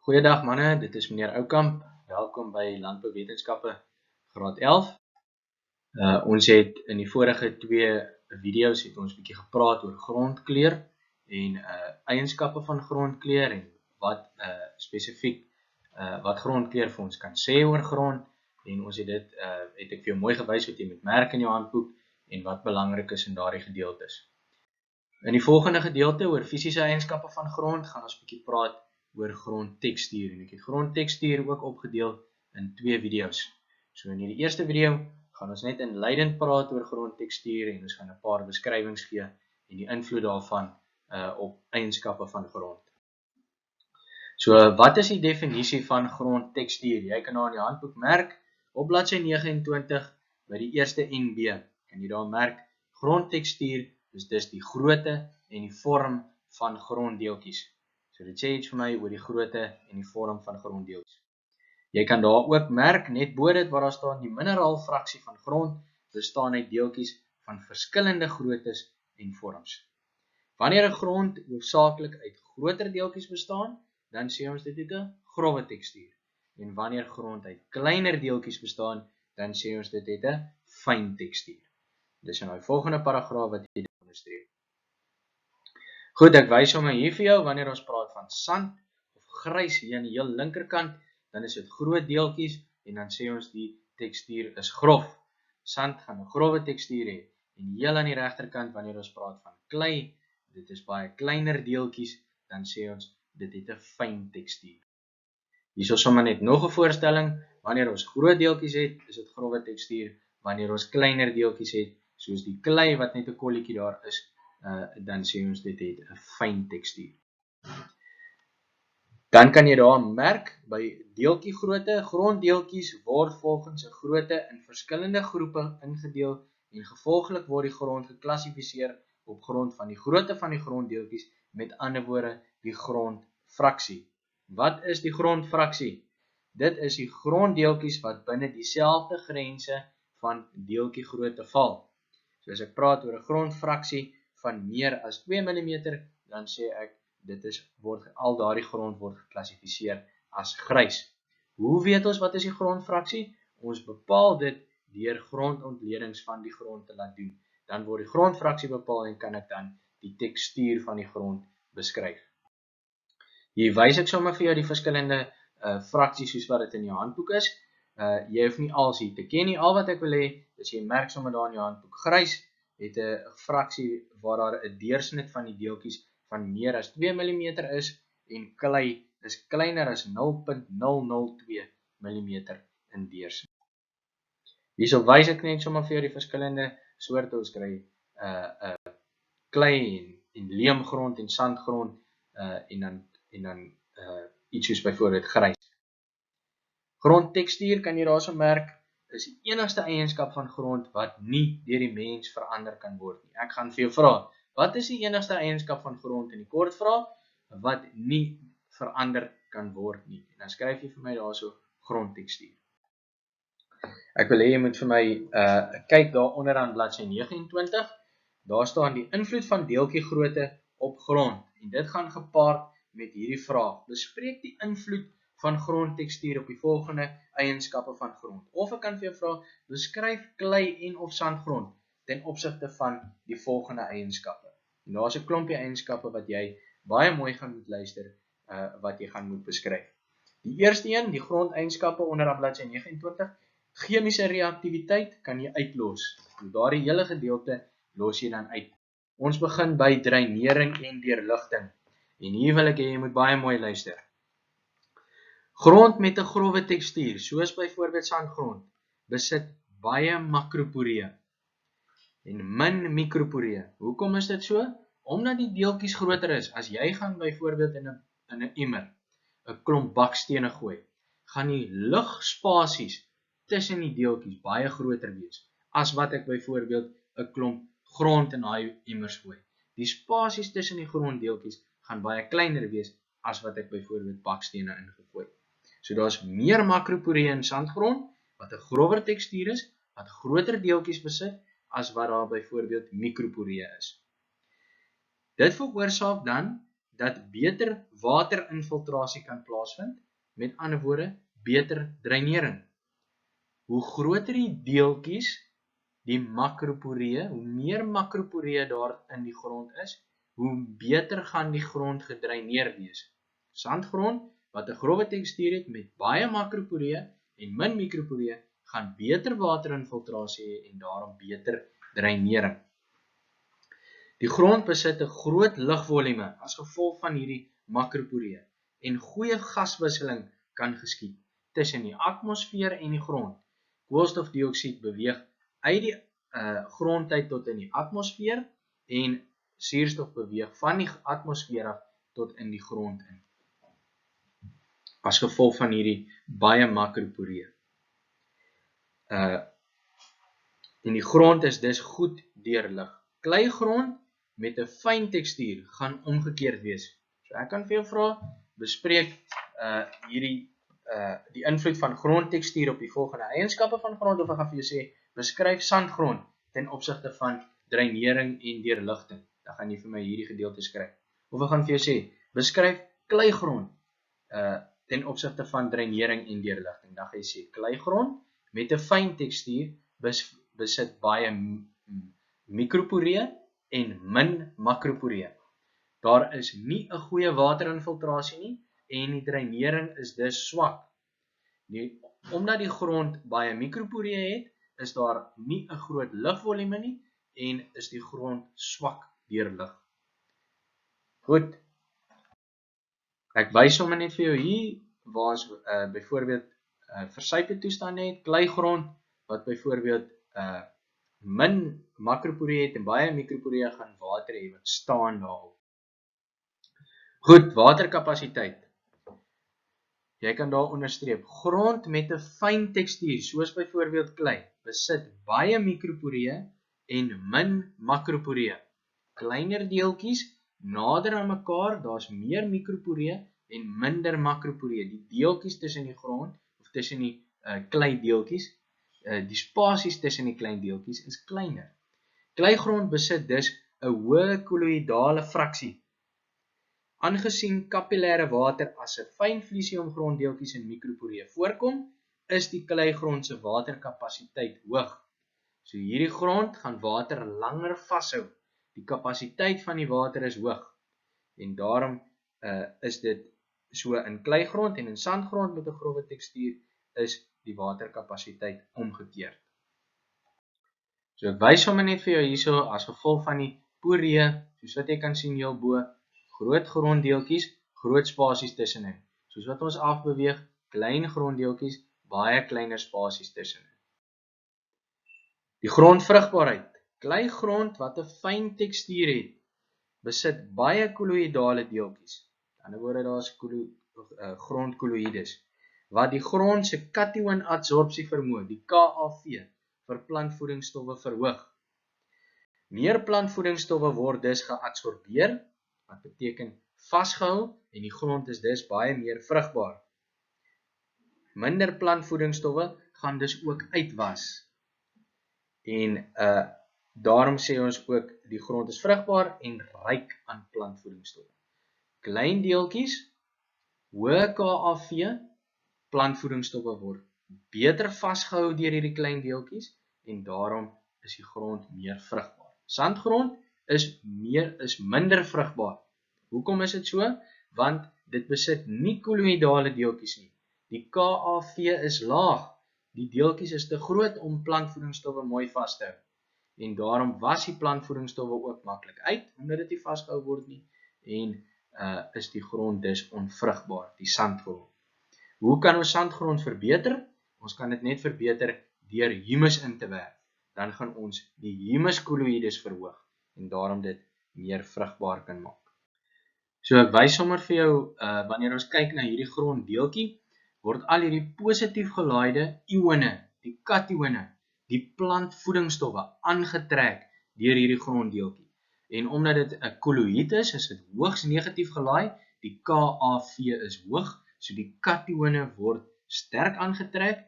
Goeiedag manne, dit is meneer Oukamp. Welkom by Landbouwetenskappe graad 11. Ons het in die vorige 2 video's het ons bietjie gepraat oor grondkleur en eienskappe van grondkleur en wat spesifiek wat grondkleur vir ons kan sê oor grond. En ons het dit het ek vir jou mooi gewys wat jy moet merk in jou handboek en wat belangrik is in daardie gedeeltes. In die volgende gedeelte oor fisiese eienskappe van grond gaan ons bietjie praat oor grondtekstuur en ek het grondtekstuur ook opgedeel in 2 video's. So in die eerste video gaan ons net inleidend praat oor grondtekstuur en ons gaan 'n paar beskrywings gee en die invloed daarvan op eienskappe van grond. So wat is die definisie van grondtekstuur? Jy kan daar in die handboek merk op bladsy 29 by die eerste NB kan jy daar merk grondtekstuur is dus die grootte en die vorm van gronddeeltjies. So dit sê iets vir my oor die grootte en die vorm van gronddeeltjies. Jy kan daar ook merk, net bo dit waar daar staan die mineraalfraksie van grond, bestaan uit deeltjies van verskillende groottes en vorms. Wanneer 'n grond hoofsaaklik uit groter deeltjies bestaan, dan sê ons dit het 'n grouwe tekstuur. En wanneer grond uit kleiner deeltjies bestaan, dan sê ons dit het 'n fyn tekstuur. Dis in die volgende paragraaf wat jy dit onderstreep. Goed, ek wys hom hier vir jou, wanneer ons praat van sand of grys hier aan die heel linkerkant, dan is dit groot deeltjies en dan sê ons die tekstuur is grof. Sand gaan 'n grouwe tekstuur hê en heel aan die regterkant wanneer ons praat van klei, dit is baie kleiner deeltjies, dan sê ons dit het 'n fyn tekstuur. Hier is sommer net nog 'n voorstelling, wanneer ons groot deeltjies het, is dit grouwe tekstuur, wanneer ons kleiner deeltjies het, soos die klei wat net 'n kolletjie daar is, dan sê ons dit het 'n fyn tekstuur. Dan kan jy daar merk by deeltjie grootte, gronddeeltjies word volgens 'n grootte in verskillende groepe ingedeel en gevolglik word die grond geklassifiseer op grond van die grootte van die gronddeeltjies, met ander woorde die grondfraksie. Wat is die grondfraksie? Dit is die gronddeeltjies wat binne dieselfde grense van deeltjie grootte val. So as ek praat oor 'n grondfraksie van meer as 2 mm, dan sê ek al daardie grond word geklassifiseer as grys. Hoe weet ons wat is die grondfraksie? Ons bepaal dit deur grondontledings van die grond te laat doen. Dan word die grondfraksie bepaal en kan ek dan die tekstuur van die grond beskryf. Hier wys ek sommer vir jou die verskillende fraksies soos wat dit in jou handboek is. Jy hoef nie als hier te ken nie. Al wat ek wil hê, is jy merk sommer daar in jou handboek grys het 'n fraksie waar daar 'n deursnit van die deeltjies van meer as 2 mm is en klei is kleiner as 0.002 mm in deursnit. Hierso wys ek net sommer vir jou die verskillende soorte. Ons kry klei en leemgrond en sandgrond en dan iets soos byvoorbeeld grys. Grondtekstuur kan jy daarso merk is die enigste eienskap van grond wat nie deur die mens verander kan word nie. Ek gaan vir jou vra, wat is die enigste eienskap van grond in die kort vraag wat nie verander kan word nie? En dan skryf jy vir my daarso grondtekstuur. Ek wil hê jy moet vir my kyk daaronder aan bladsy 29. Daar staan die invloed van deeltjie grootte op grond en dit gaan gepaard met hierdie vraag. Bespreek die invloed van grondtekstuur op die volgende eienskappe van grond. Of ek kan vir jou vra, beskryf klei en of sandgrond ten opsigte van die volgende eienskappe. En daar is 'n klompie eienskappe wat jy baie mooi gaan moet luister, wat jy gaan moet beskryf. Die eerste een, die grondeienskappe onder aan bladsy 29, chemiese reaktiwiteit kan jy uitlos. En daardie hele gedeelte los jy dan uit. Ons begin by dreinering en deurligting. En hier wil ek hê jy moet baie mooi luister. Grond met 'n grouwe tekstuur, soos byvoorbeeld sandgrond, besit baie makroporee en min mikroporee. Hoekom is dit so? Omdat die deeltjies groter is. As jy gaan byvoorbeeld in 'n emmer 'n klomp bakstene gooi, gaan die lugspasies tussen die deeltjies baie groter wees as wat ek byvoorbeeld 'n klomp grond in daai emmers gooi. Die spasies tussen die gronddeeltjies gaan baie kleiner wees as wat ek byvoorbeeld bakstene ingegooi. So daar's meer makroporee in sandgrond wat 'n grouwer tekstuur is, wat groter deeltjies besit as wat daar byvoorbeeld mikroporee is. Dit veroorsaak dan dat beter waterinfiltrasie kan plaasvind, met ander woorde, beter dreinering. Hoe groter die deeltjies, die makroporee, hoe meer makroporee daar in die grond is, hoe beter gaan die grond gedreineer wees. Sandgrond, wat 'n growwe tekstuur het met baie makroporee en min mikroporee, gaan beter waterinfiltrasie hê en daarom beter dreinering. Die grond besit 'n groot lugvolume as gevolg van hierdie makroporee en goeie gaswisseling kan geskied tussen die atmosfeer en die grond. Koolstofdioksied beweeg uit die grond uit tot in die atmosfeer en suurstof beweeg van die atmosfeer af tot in die grond in. As gevolg van hierdie baie makroporee. En die grond is dus goed deurlig. Kleigrond met 'n fyn tekstuur gaan omgekeerd wees. So ek kan vir jou vra, bespreek die invloed van grondtekstuur op die volgende eienskappe van grond, of ek gaan vir jou sê, beskryf sandgrond ten opsigte van dreinering en deurligting. Dan gaan jy vir my hierdie gedeelte skryf. Of ek gaan vir jou sê, beskryf kleigrond ten opsigte van dreinering en deurligting. Dan gaan jy sê, kleigrond met 'n fyn tekstuur besit baie mikroporee en min makroporee. Daar is nie 'n goeie waterinfiltrasie nie en die dreinering is dus swak. Omdat die grond baie mikroporee het, is daar nie 'n groot lugvolume nie en is die grond swak deurlig. Goed. Ek wys sommer net vir jou hier waar ons byvoorbeeld versuipte toestande het, kleigrond wat byvoorbeeld min makroporee het en baie mikroporee gaan water hê wat staan daarop. Goed, waterkapasiteit. Jy kan daar onderstreep, grond met 'n fyn tekstuur, soos byvoorbeeld klei, besit baie mikroporee en min makroporee. Kleiner deeltjies nader aan mekaar, daar's meer mikroporee en minder makroporee. Die deeltjies tussen die grond of tussen die klei deeltjies, die spasies tussen die klein deeltjies is kleiner. Kleigrond besit dus 'n hoë kolloïdale fraksie. Aangesien kapillêre water as 'n fyn vliesie om gronddeeltjies en mikroporee voorkom, is die kleigrond se waterkapasiteit hoog. So hierdie grond gaan water langer vashou. Die kapasiteit van die water is hoog. En daarom is dit so in kleigrond en in sandgrond met 'n growwe tekstuur is die waterkapasiteit omgekeerd. So ek wys sommer net vir jou hierso as gevolg van die poree, soos wat jy kan sien heel bo, groot gronddeeltjies, groot spasies tussenin. Soos wat ons afbeweeg, klein gronddeeltjies, baie kleiner spasies tussenin. Die grondvrugbaarheid. Kleigrond wat 'n fyn tekstuur het, besit baie kolloïdale deeltjies. Aan die ander woorde, daar is grondkolloïdes, wat die grond se kation-adsorpsie vermoë, die KAV, vir plantvoedingsstowwe verhoog. Meer plantvoedingsstowwe word dus geabsorbeer, wat beteken vasgehou en die grond is dus baie meer vrugbaar. Minder plantvoedingsstowwe gaan dus ook uitwas. En daarom sê ons ook die grond is vrugbaar en ryk aan plantvoedingsstowwe. Klein deeltjies, hoë KAV, plantvoedingsstowwe word beter vasgehou deur hierdie klein deeltjies en daarom is die grond meer vrugbaar. Sandgrond is minder vrugbaar. Hoekom is dit so? Want dit besit nie kolloïdale deeltjies nie. Die KAV is laag. Die deeltjies is te groot om plantvoedingsstowwe mooi vas te hou. En daarom was die plantvoedingsstowwe ook maklik uit, omdat dit nie vasgehou word nie. En is die grond dus onvrugbaar, die sandgrond. Hoe kan ons sandgrond verbeter? Ons kan dit net verbeter deur humus in te werk. Dan gaan ons die humuskolloïdes verhoog en daarom dit meer vrugbaar kan maak. So ek wys sommer vir jou, wanneer ons kyk na hierdie gronddeeltjie, word al hierdie positief gelaaide ione, die katione, die plantvoedingsstowwe aangetrek deur hierdie gronddeeltjie. En omdat dit 'n kolloïd is dit hoogs negatief gelaai, die KAV is hoog, so die katione word sterk aangetrek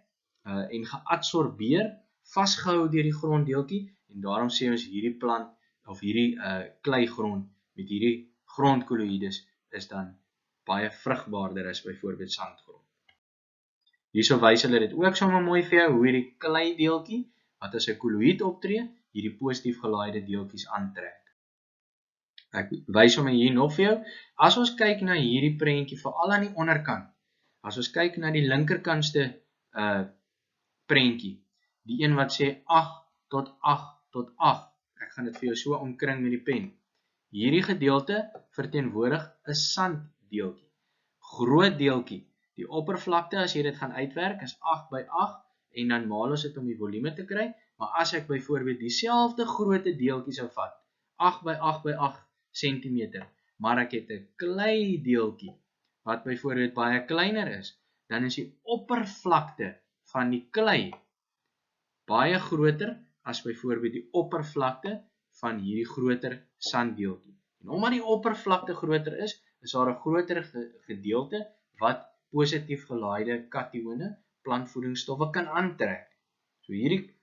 en geabsorbeer, vasgehou deur die gronddeeltjie en daarom sê ons hierdie plant of hierdie kleigrond met hierdie grondkolloïdes is dan baie vrugbaarder as byvoorbeeld sandgrond. Hierso wys hulle dit ook sommer mooi vir jou, hoe hierdie klei deeltjie, wat as 'n koloïd optree, hierdie positief gelaaide deeltjies aantrek. Ek wys hom hier nog vir jou. As ons kyk na hierdie prentjie, veral aan die onderkant, as ons kyk na die linkerkantste prentjie, die een wat sê 8 tot 8 tot 8, ek gaan dit vir jou so omkring met die pen. Hierdie gedeelte verteenwoordig 'n sanddeeltjie, groot deeltjie. Die oppervlakte, as jy dit gaan uitwerk, is 8 by 8, en dan maal ons dit om die volume te kry, maar as ek byvoorbeeld dieselfde grootte deeltjie sou vat, 8 by 8 by 8 cm, maar ek het 'n klei deeltjie, wat byvoorbeeld baie kleiner is, dan is die oppervlakte van die klei baie groter as byvoorbeeld die oppervlakte van hierdie groter sanddeeltjie. En omdat die oppervlakte groter is daar 'n groter gedeelte wat positief gelaaide katione, plantvoedingsstowwe kan aantrek. So hierdie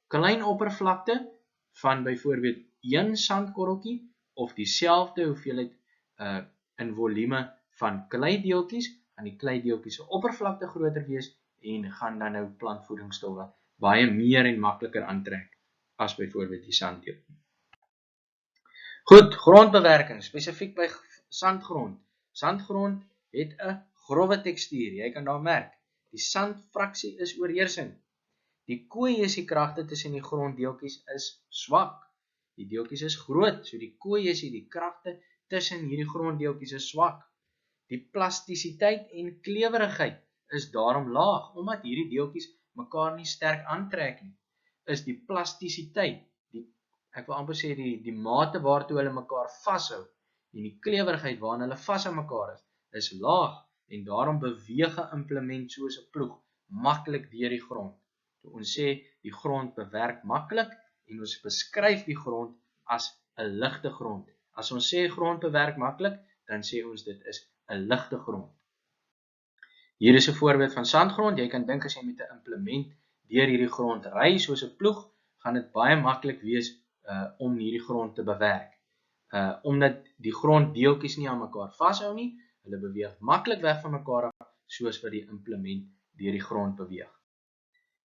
klein oppervlakte van byvoorbeeld een sandkorreltjie of dieselfde hoeveelheid in volume van kleideeltjies, gaan die kleideeltjies se oppervlakte groter wees en gaan dan nou plantvoedingsstowwe baie meer en makliker aantrek as byvoorbeeld die sanddeeltjie. Goed, grondbewerking, spesifiek by sandgrond. Sandgrond het 'n growwe tekstuur, jy kan daar merk. Die sandfraksie is oorheersend. Die kohersiekragte tussen die gronddeeltjies is swak. Die deeltjies is groot, so die kohesie, die kragte tussen hierdie gronddeeltjies is swak. Die plastisiteit en klewerigheid is daarom laag, omdat hierdie deeltjies mekaar nie sterk aantrek nie. Is die plastisiteit, ek wil amper sê die mate waartoe hulle mekaar vashou, en die klewerigheid waarna hulle vas aan mekaar is laag, en daarom beweeg 'n implement soos 'n ploeg maklik deur die grond. So ons sê die grond bewerk maklik, en ons beskryf die grond as 'n ligte grond. As ons sê grond bewerk maklik, dan sê ons dit is 'n ligte grond. Hier is 'n voorbeeld van sandgrond. Jy kan dink as jy met 'n implement deur hierdie grond ry soos 'n ploeg, gaan dit baie maklik wees om hierdie grond te bewerk. Omdat die gronddeeltjies nie aan mekaar vashou nie, hulle beweeg maklik weg van mekaar af, soos wat die implement deur die grond beweeg.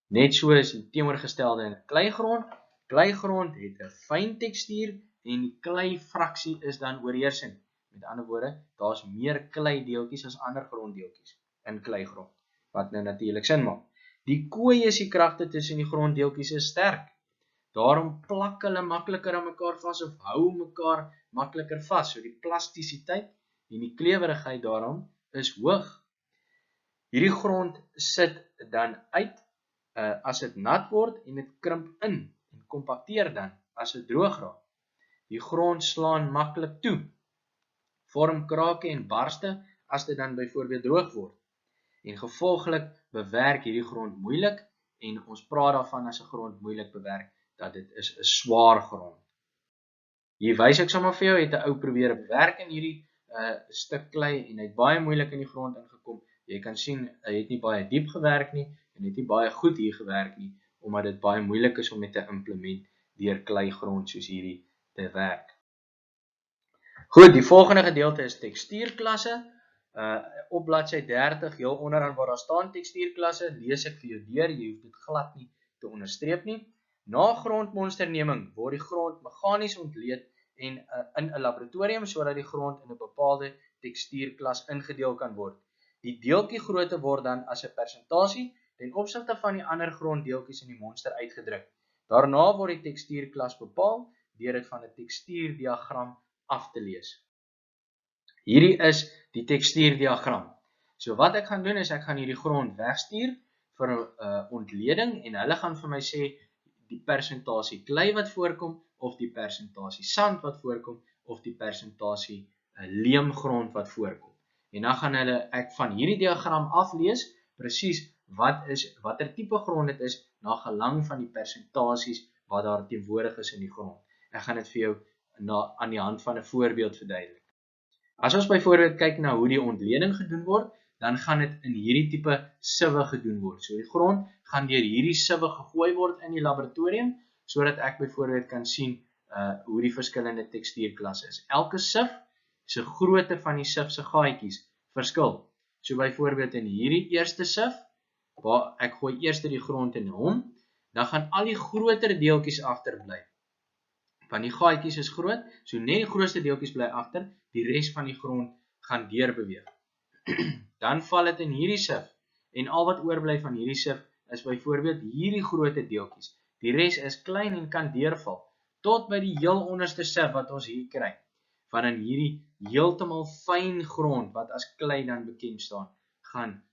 Net so is die teenoorgestelde in kleigrond. Kleigrond het 'n fyn tekstuur en die kleifraksie is dan oorheersend. Met ander woorde, daar's meer kleideeltjies as ander gronddeeltjies in kleigrond, wat nou natuurlik sin maak. Die kohesiekragte tussen die gronddeeltjies is sterk. Daarom plak hulle makliker aan mekaar vas of hou mekaar makliker vas. So die plastisiteit en die klewerigheid daarom is hoog. Hierdie grond sit dan uit as dit nat word en dit krimp in en kompakteer dan as dit droog raak. Die grond slaan maklik toe, vorm krake en barste as dit dan byvoorbeeld droog word. En gevolglik bewerk hierdie grond moeilik, en ons praat daarvan as 'n grond moeilik bewerk, dat dit is 'n swaar grond. Hier wys ek sommer vir jou, het 'n ou probeer bewerk in hierdie stuk klei, en hy het baie moeilik in die grond ingekom. Jy kan sien, hy het nie baie diep gewerk nie, en het nie baie goed hier gewerk nie, omdat dit baie moeilik is om met 'n implement deur kleigrond soos hierdie te werk. Goed, die volgende gedeelte is tekstuurklasse. Op bladsy 30, heel onderaan waar daar staan tekstuurklasse, lees ek vir jou deur, jy hoef dit glad nie te onderstreep nie. Na grondmonsterneming word die grond meganies ontleed en in 'n laboratorium sodat die grond in 'n bepaalde tekstuurklas ingedeel kan word. Die deeltjiegrootte word dan as 'n persentasie ten opsigte van die ander gronddeeltjies in die monster uitgedruk. Daarna word die tekstuurklas bepaal deur dit van 'n tekstuurdiagram af te lees. Hierdie is die tekstuurdiagram. So wat ek gaan doen is ek gaan hierdie grond wegstuur vir 'n ontleding, en hulle gaan vir my sê die persentasie klei wat voorkom, of die persentasie sand wat voorkom, of die persentasie leemgrond wat voorkom. En dan gaan ek van hierdie diagram aflees presies watter tipe grond dit is, na gelang van die persentasies wat daar teenwoordig is in die grond. Ek gaan dit vir jou aan die hand van 'n voorbeeld verduidelik. As ons byvoorbeeld kyk na hoe die ontleding gedoen word, dan gaan dit in hierdie tipe siwe gedoen word. So die grond gaan deur hierdie siwe gegooi word in die laboratorium, sodat ek byvoorbeeld kan sien hoe die verskillende tekstuurklasse is. Elke sif se grootte van die sif se gaatjies verskil. So byvoorbeeld in hierdie eerste sif, waar ek gooi eers die grond in hom, dan gaan al die groter deeltjies agterbly. Want die gaatjies is groot, so net die grootste deeltjies bly agter, die res van die grond gaan deurbeweeg. Dan val dit in hierdie sif, en al wat oorbly van hierdie sif is byvoorbeeld hierdie groote deeltjies. Die res is klein en kan deurval, tot by die heel onderste sif wat ons hier kry, van in hierdie heeltemal fyn grond, wat as klei dan bekend staan, gaan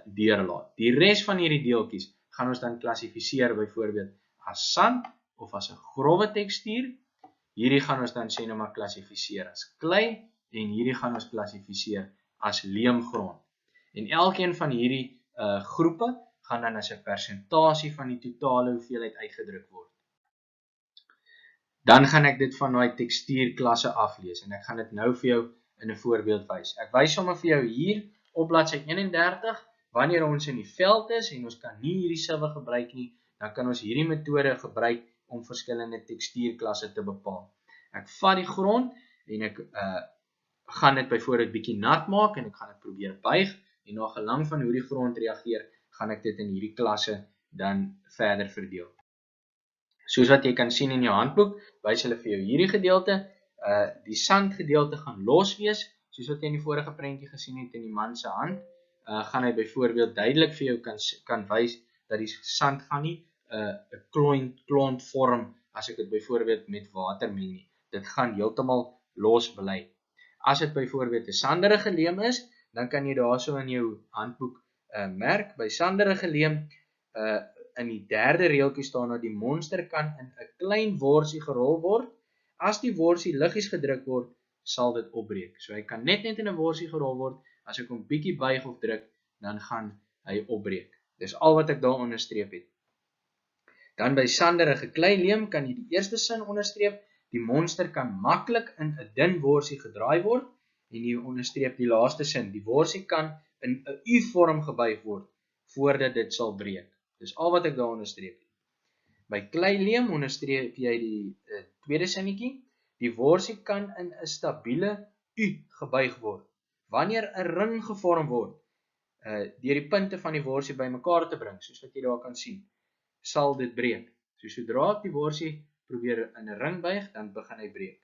deurlaat. Die res van hierdie deeltjies gaan ons dan klassifiseer byvoorbeeld as sand, of as 'n growwe tekstuur. Hierdie gaan ons dan sê nou maar klassifiseer as klei, en hierdie gaan ons klassifiseer as leemgrond. En elkeen van hierdie groepe gaan dan as 'n persentasie van die totale hoeveelheid uitgedruk word. Dan gaan ek dit van daai tekstuurklasse aflees, en ek gaan dit nou vir jou in 'n voorbeeld wys. Ek wys sommer vir jou hier op bladsy 31, wanneer ons in die veld is en ons kan nie hierdie siwe gebruik nie, dan kan ons hierdie metode gebruik om verskillende tekstuurklasse te bepaal. Ek vat die grond en ek gaan dit byvoorbeeld bietjie nat maak en ek gaan dit probeer buig, en na gelang van hoe die grond reageer, gaan ek dit in hierdie klasse dan verder verdeel. Soos wat jy kan sien in jou handboek, wys hulle vir jou hierdie gedeelte, die sandgedeelte gaan los wees, soos wat jy in die vorige prentjie gesien het in die man se hand, gaan hy byvoorbeeld duidelik vir jou kan wys dat die sand gaan nie 'n klont vorm as ek dit byvoorbeeld met water meng nie. Dit gaan heeltemal los bly. As dit byvoorbeeld 'n sanderige leem is, dan kan jy daarso in jou handboek merk, by sanderige leem, in die derde reeltjie staan dat die monster kan in 'n klein worsie gerol word. As die worsie liggies gedruk word, sal dit opbreek. So hy kan net in 'n worsie gerol word, as ek hom bietjie buig of druk, dan gaan hy opbreek. Dis al wat ek daar onderstreep het. Dan by sanderige kleileem kan jy die eerste sin onderstreep, die monster kan maklik in 'n dun worsie gedraai word, en jy onderstreep die laaste sin, die worsie kan in 'n U-vorm gebuig word, voordat dit sal breek. Dis al wat ek daar onderstreep. By kleileem onderstreep jy die tweede sinnetjie, die worsie kan in 'n stabiele U gebuig word. Wanneer 'n ring gevorm word, deur die punte van die worsie bymekaar te bring, soos wat jy daar kan sien, sal dit breek. So sodra ek die worsie probeer in 'n ring buig, dan begin hy breek.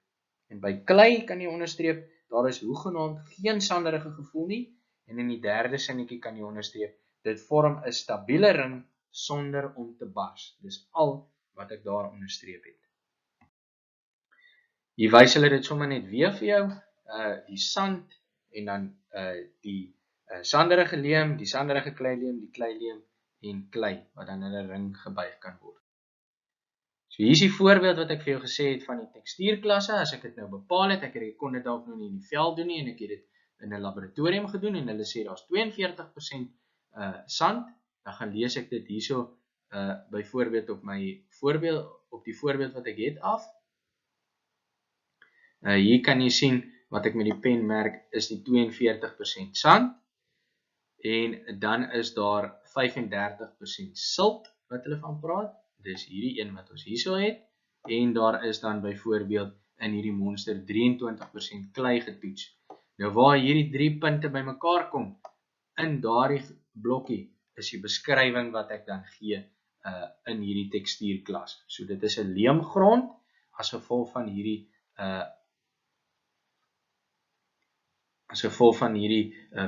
En by klei kan jy onderstreep, daar is hoegenaamd geen sanderige gevoel nie, en in die derde sinnetjie kan jy onderstreep, dit vorm 'n stabiele ring sonder om te bars. Dis al wat ek daar onderstreep het. Hier wys hulle dit sommer net weer vir jou, die sand, en dan die sanderige leem, die sanderige kleileem, die kleileem en klei, wat dan in 'n ring gebuig kan word. So hier is die voorbeeld wat ek vir jou gesê het van die tekstuurklasse. As ek dit nou bepaal het, ek kon dit dalk nou nie in die veld doen nie, en ek het dit in 'n laboratorium gedoen, en hulle sê daar's 42% sand, dan gaan lees ek dit hierso byvoorbeeld op die voorbeeld wat ek het af. Hier kan jy sien wat ek met die pen merk is die 42% sand, en dan is daar 35% silt wat hulle van praat. Dis hierdie een wat ons hierso het, en daar is dan byvoorbeeld in hierdie monster 23% klei getoets. Nou waar hierdie 3 punte bymekaar kom, in daardie blokkie is die beskrywing wat ek dan gee in hierdie tekstuurklas. So dit is 'n leemgrond as gevolg van hierdie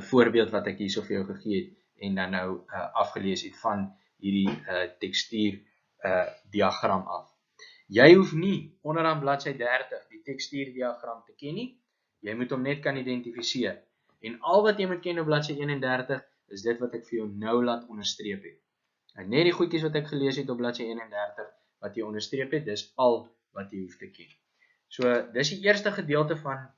voorbeeld wat ek hierso vir jou gegee het, en dan nou afgelees het van hierdie tekstuur diagram af. Jy hoef nie onderaan bladsy 30 die tekstuurdiagram te ken nie, jy moet hom net kan identifiseer. En al wat jy moet ken op bladsy 31 is dit wat ek vir jou nou laat onderstreep het. En net die goedjies wat ek gelees het op bladsy 31 wat jy onderstreep het, dis al wat jy hoef te ken. So dis die eerste gedeelte van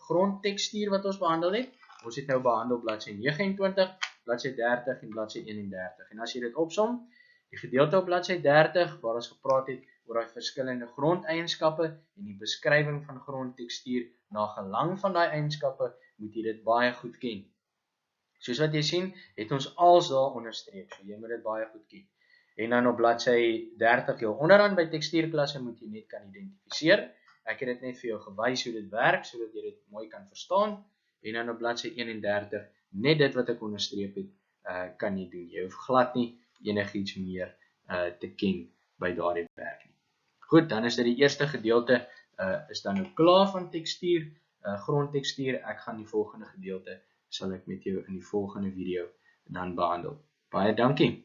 grondtekstuur wat ons behandel het. Ons het nou behandel bladsy 29, bladsy 30 en bladsy 31. En as jy dit opsom, die gedeelte op bladsy 30 waar ons gepraat het oor die verskillende grondeienskappe en die beskrywing van grondtekstuur na gelang van daai eienskappe, moet jy dit baie goed ken. Soos wat jy sien, het ons als daar onderstreep, so jy moet dit baie goed ken. En dan op bladsy 30 jou onderaan by tekstuurklasse moet jy net kan identifiseer, Ek het dit net vir jou gewys hoe dit werk, sodat jy dit mooi kan verstaan. En dan op bladsy 31, net dit wat ek onderstreep het, kan jy doen. Jy hoef glad nie enigiets meer te ken by daardie werk nie. Goed, dan is dit die eerste gedeelte, is dan nou klaar van tekstuur, grondtekstuur. Ek gaan die volgende gedeelte, sal ek met jou in die volgende video dan behandel. Baie dankie!